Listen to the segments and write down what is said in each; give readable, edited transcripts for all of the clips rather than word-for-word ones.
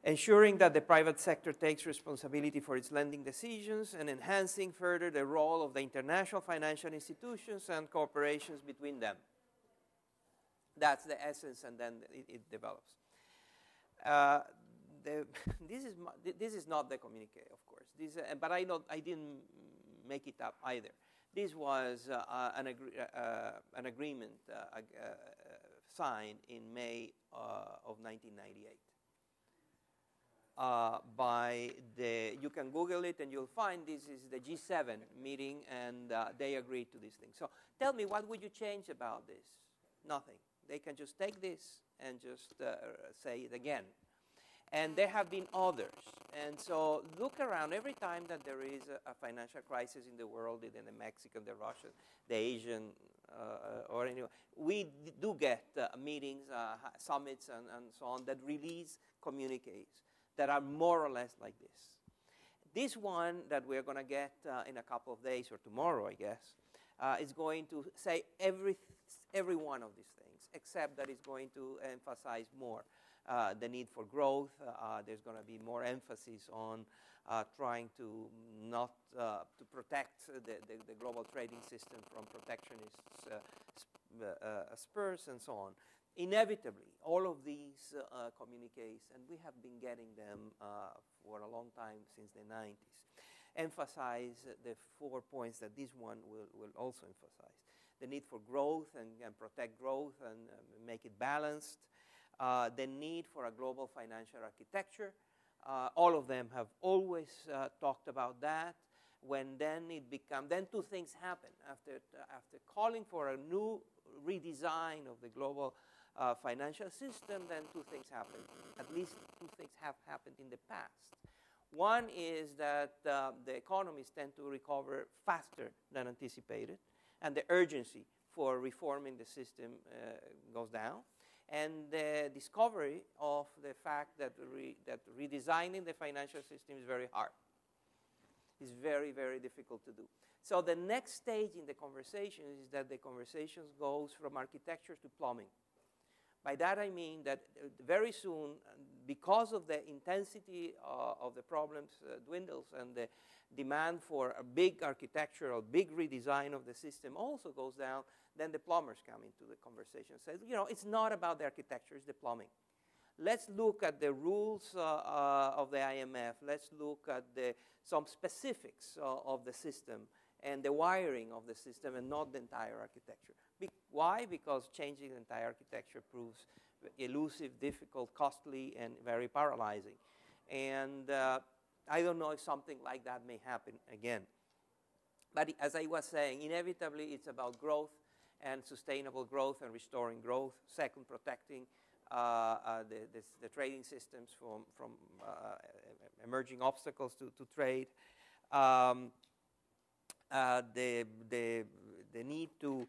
ensuring that the private sector takes responsibility for its lending decisions, and enhancing further the role of the international financial institutions and cooperations between them. That's the essence, and then it develops. This is not the communique, of course. But I didn't make it up either. This was an agreement signed in May of 1998 by you can Google it and you'll find this is the G7 meeting, and they agreed to these things. So tell me, what would you change about this? Nothing. They can just take this and just say it again. And there have been others. And so look around. Every time that there is a financial crisis in the world, either the Mexican, the Russian, the Asian, or anyway, we do get meetings, summits, and so on that release communiques that are more or less like this. This one that we're going to get in a couple of days, or tomorrow, I guess, is going to say every one of these things, except that it's going to emphasize more the need for growth. There's going to be more emphasis on trying to not to protect the global trading system from protectionist spurs and so on. Inevitably, all of these communiques, and we have been getting them for a long time, since the 90s, emphasize the 4 points that this one will also emphasize. The need for growth and protect growth and make it balanced. The need for a global financial architecture. All of them have always talked about that. Then two things happen. After calling for a new redesign of the global financial system, then two things happen. At least two things have happened in the past. One is that the economies tend to recover faster than anticipated, and the urgency for reforming the system goes down. And the discovery of the fact that redesigning the financial system is very hard. It's very, very difficult to do. So the next stage in the conversation is that the conversation goes from architecture to plumbing. By that I mean that very soon, because of the intensity of the problems dwindles, and the demand for a big architectural, big redesign of the system also goes down, then the plumbers come into the conversation and say, it's not about the architecture, it's the plumbing. Let's look at the rules of the IMF. Let's look at some specifics of the system and the wiring of the system, and not the entire architecture. Why? Because changing the entire architecture proves elusive, difficult, costly, and very paralyzing. And I don't know if something like that may happen again. But as I was saying, inevitably it's about growth and sustainable growth and restoring growth. Second, protecting the trading systems from emerging obstacles to trade. The need to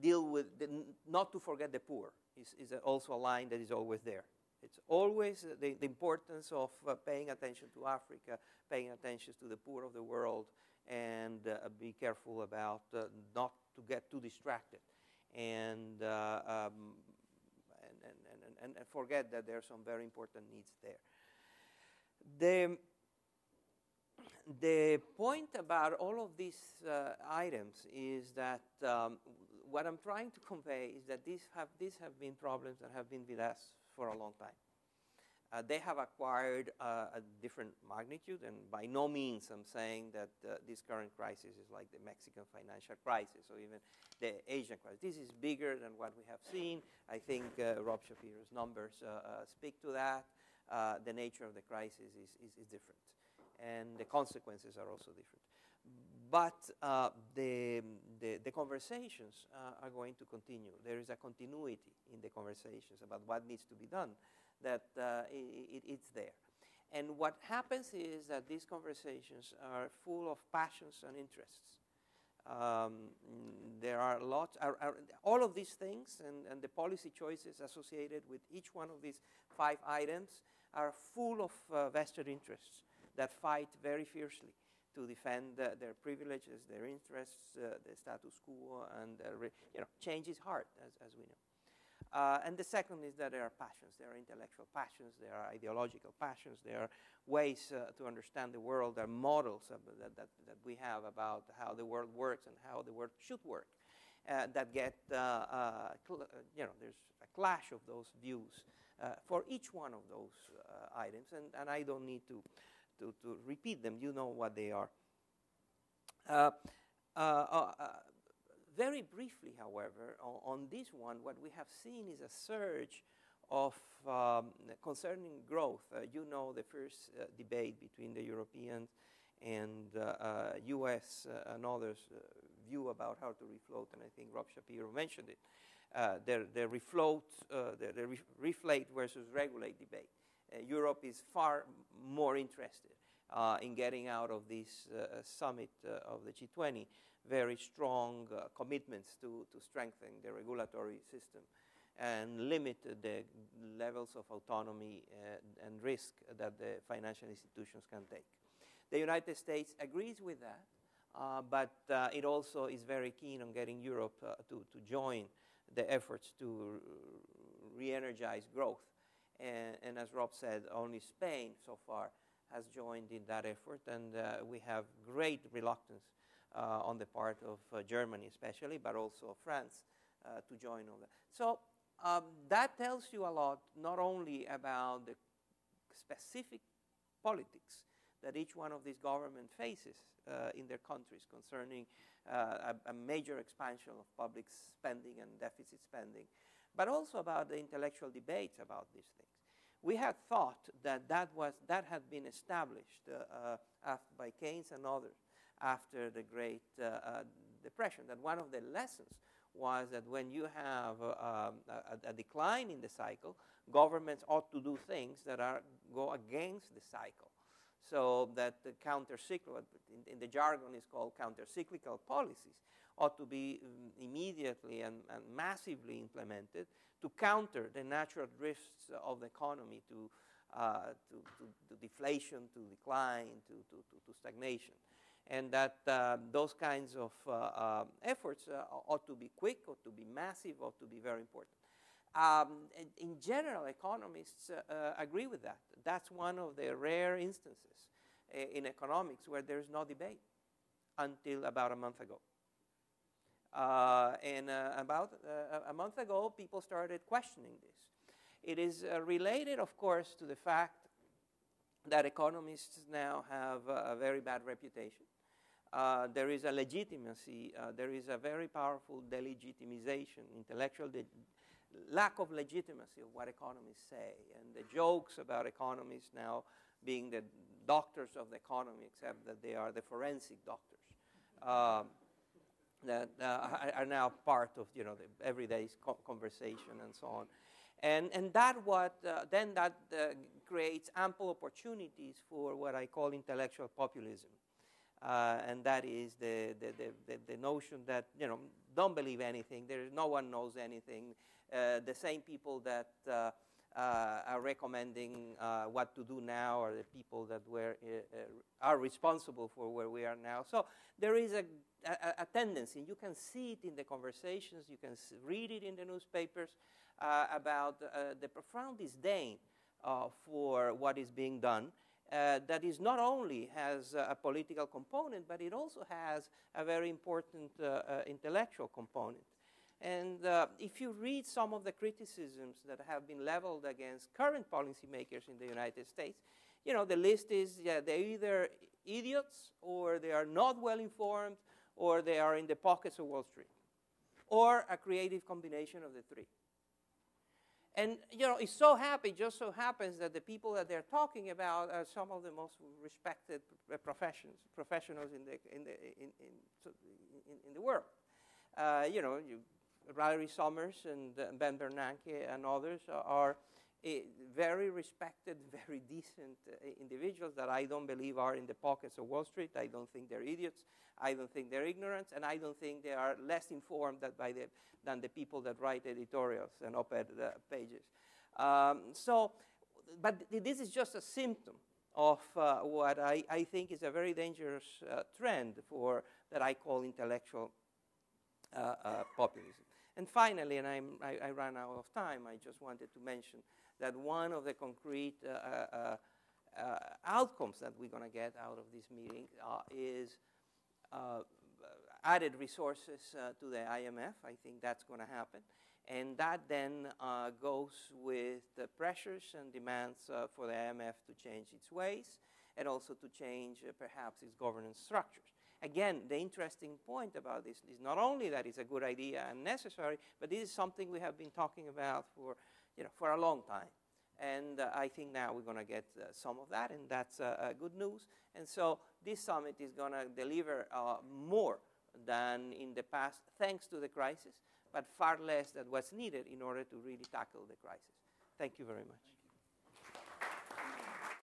deal with, not to forget the poor is also a line that is always there. It's always the importance of paying attention to Africa, paying attention to the poor of the world, and be careful about not to get too distracted, and forget that there are some very important needs there. The point about all of these items is that what I'm trying to convey is that these have been problems that have been with us for a long time. They have acquired a different magnitude, and by no means I'm saying that this current crisis is like the Mexican financial crisis or even the Asian crisis. This is bigger than what we have seen. I think Rob Shapiro's numbers speak to that. The nature of the crisis is different, and the consequences are also different. But the conversations are going to continue. There is a continuity in the conversations about what needs to be done, that it's there. And what happens is that these conversations are full of passions and interests. There are lots, all of these things and the policy choices associated with each one of these 5 items are full of vested interests that fight very fiercely to defend their privileges, their interests, the status quo, and change is hard, as we know. And the second is that there are passions. There are intellectual passions. There are ideological passions. There are ways to understand the world. There are models that we have about how the world works and how the world should work that get, there's a clash of those views for each one of those items. And I don't need to repeat them. You know what they are. Very briefly, however, on this one, what we have seen is a surge of concerning growth. You know the first debate between the Europeans and U.S. And others' view about how to refloat, and I think Rob Shapiro mentioned it. The reflate versus regulate debate. Europe is far more interested in getting out of this summit of the G20 very strong commitments to strengthen the regulatory system and limit the levels of autonomy and risk that the financial institutions can take. The United States agrees with that, but it also is very keen on getting Europe to join the efforts to re-energize growth. And as Rob said, only Spain so far has joined in that effort, and we have great reluctance on the part of Germany especially, but also France to join on that. So that tells you a lot, not only about the specific politics that each one of these governments faces in their countries concerning a major expansion of public spending and deficit spending, but also about the intellectual debates about these things. We had thought that had been established by Keynes and others after the Great Depression, that one of the lessons was that when you have a decline in the cycle, governments ought to do things that go against the cycle. So that the counter-cyclical, in the jargon is called counter-cyclical policies, ought to be immediately and massively implemented to counter the natural drifts of the economy to deflation, to decline, to stagnation. And that those kinds of efforts ought to be quick, ought to be massive, ought to be very important. In general, economists agree with that. That's one of the rare instances in economics where there's no debate until about a month ago. And about a month ago, people started questioning this. It is related, of course, to the fact that economists now have a very bad reputation. There is a legitimacy, there is a very powerful delegitimization, intellectual lack of legitimacy of what economists say, and the jokes about economists now being the doctors of the economy, except that they are the forensic doctors, that are now part of the everyday conversation and so on. And that then creates ample opportunities for what I call intellectual populism. And that is the notion that, don't believe anything. No one knows anything. The same people that are recommending what to do now are the people that are responsible for where we are now. So there is a tendency. You can see it in the conversations. You can read it in the newspapers about the profound disdain for what is being done. That is not only has a political component, but it also has a very important intellectual component. And if you read some of the criticisms that have been leveled against current policymakers in the United States, the list is they're either idiots, or they are not well informed, or they are in the pockets of Wall Street, or a creative combination of the three. And it just so happens that the people that they're talking about are some of the most respected professionals in the world. Larry Summers and Ben Bernanke and others are very respected, very decent individuals that I don't believe are in the pockets of Wall Street. I don't think they're idiots. I don't think they're ignorant, and I don't think they are less informed than the people that write editorials and op-ed pages. But this is just a symptom of what I think is a very dangerous trend that I call intellectual populism. And finally, and I ran out of time, I just wanted to mention that one of the concrete outcomes that we're going to get out of this meeting is added resources to the IMF. I think that's going to happen. And that then goes with the pressures and demands for the IMF to change its ways and also to change perhaps its governance structures. Again, the interesting point about this is not only that it's a good idea and necessary, but this is something we have been talking about for a long time. And I think now we're going to get some of that, and that's good news. And so this summit is going to deliver more than in the past, thanks to the crisis, but far less than what's needed in order to really tackle the crisis. Thank you very much.